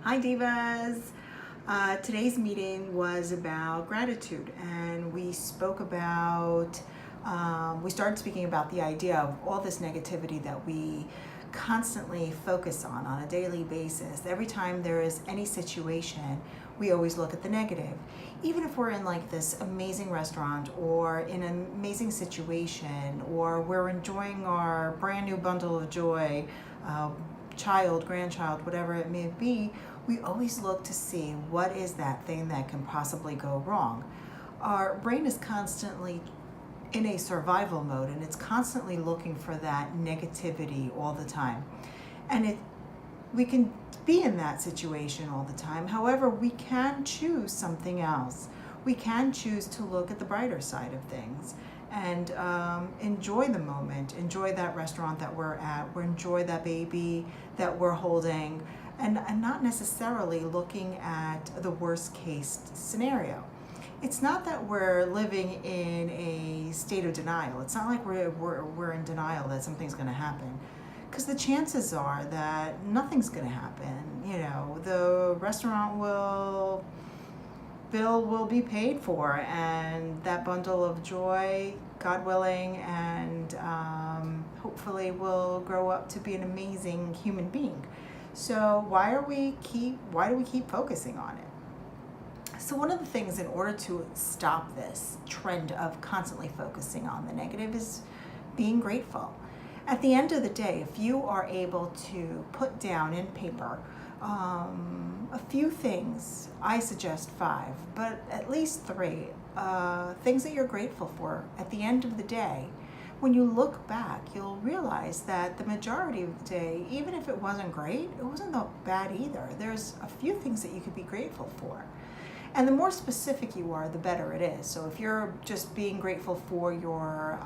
Hi Divas! Today's meeting was about gratitude, and we started speaking about the idea of all this negativity that we constantly focus on a daily basis. Every time there is any situation, we always look at the negative. Even if we're in like this amazing restaurant or in an amazing situation, or we're enjoying our brand new bundle of joy, child, grandchild, whatever it may be, we always look to see what is that thing that can possibly go wrong. Our brain is constantly in a survival mode, and it's constantly looking for that negativity all the time. And we can be in that situation all the time. However, we can choose something else. We can choose to look at the brighter side of things and enjoy the moment, enjoy that restaurant that we're at, or enjoy that baby that we're holding, and not necessarily looking at the worst case scenario. It's not that we're living in a state of denial. It's not like we're in denial that something's going to happen, because the chances are that nothing's going to happen. You know, the restaurant bill will be paid for, and that bundle of joy, God willing, and hopefully will grow up to be an amazing human being. So why do we keep focusing on it? So one of the things, in order to stop this trend of constantly focusing on the negative, is being grateful. At the end of the day, if you are able to put down in paper a few things, I suggest 5, but at least 3 things that you're grateful for at the end of the day. When you look back, you'll realize that the majority of the day, even if it wasn't great, it wasn't that bad either. There's a few things that you could be grateful for. And the more specific you are, the better it is. So if you're just being grateful for your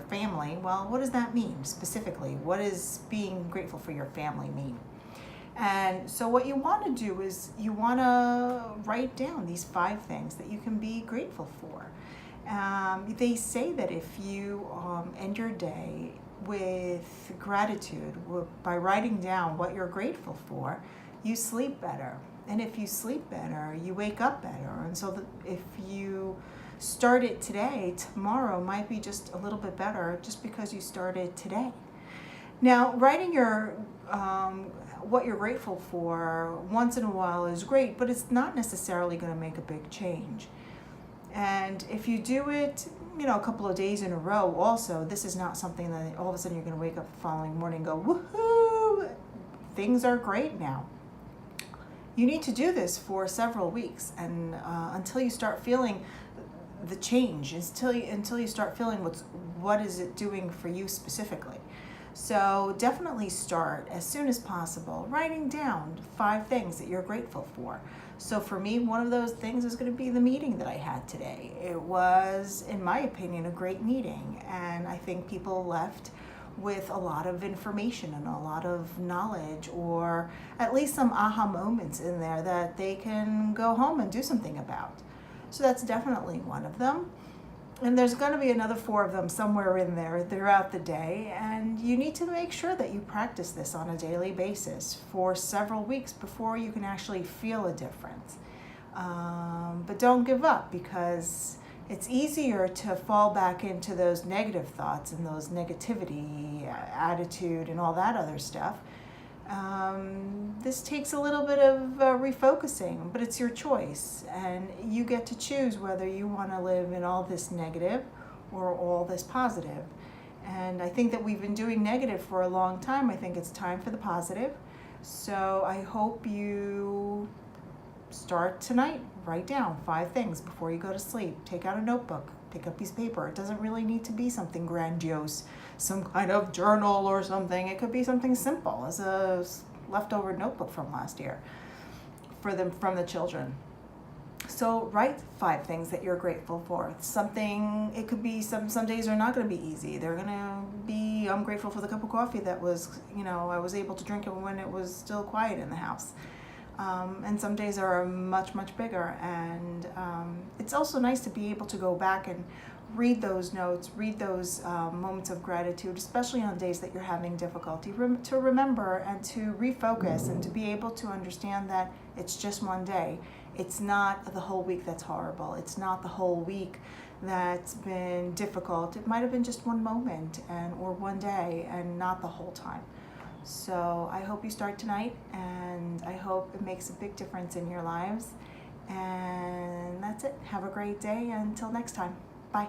family, well, what does that mean specifically? What does being grateful for your family mean? And so what you want to do is you want to write down these 5 things that you can be grateful for. They say that if you end your day with gratitude, by writing down what you're grateful for, you sleep better. And if you sleep better, you wake up better. And so if you start it today, tomorrow might be just a little bit better just because you started today. Now, writing your what you're grateful for once in a while is great, but it's not necessarily going to make a big change. And if you do it, a couple of days in a row, also, this is not something that all of a sudden you're going to wake up the following morning and go, woohoo, things are great now. You need to do this for several weeks, and until you start feeling the change, until you start feeling what is it doing for you specifically. So definitely start as soon as possible writing down 5 things that you're grateful for. So for me, one of those things is going to be the meeting that I had today. It was, in my opinion, a great meeting, and I think people left with a lot of information and a lot of knowledge, or at least some aha moments in there that they can go home and do something about. So that's definitely one of them. And there's going to be another 4 of them somewhere in there throughout the day, and you need to make sure that you practice this on a daily basis for several weeks before you can actually feel a difference. But don't give up, because it's easier to fall back into those negative thoughts and those negativity, attitude, and all that other stuff. This takes a little bit of refocusing, but it's your choice, and you get to choose whether you want to live in all this negative or all this positive. And I think that we've been doing negative for a long time. I think it's time for the positive. So I hope you start tonight. Write down 5 things before you go to sleep. Take out a notebook. Pick up a piece of paper. It doesn't really need to be something grandiose, some kind of journal or something. It could be something simple, as a leftover notebook from last year from the children. So write 5 things that you're grateful for. Something, it could be some days are not going to be easy. They're going to be, I'm grateful for the cup of coffee that was, I was able to drink it when it was still quiet in the house. And some days are much, much bigger. And it's also nice to be able to go back and read those notes, read those moments of gratitude, especially on days that you're having difficulty, to remember and to refocus and to be able to understand that it's just one day. It's not the whole week that's horrible. It's not the whole week that's been difficult. It might have been just one moment or one day and not the whole time. So I hope you start tonight, and I hope it makes a big difference in your lives. And that's it. Have a great day. Until next time. Bye.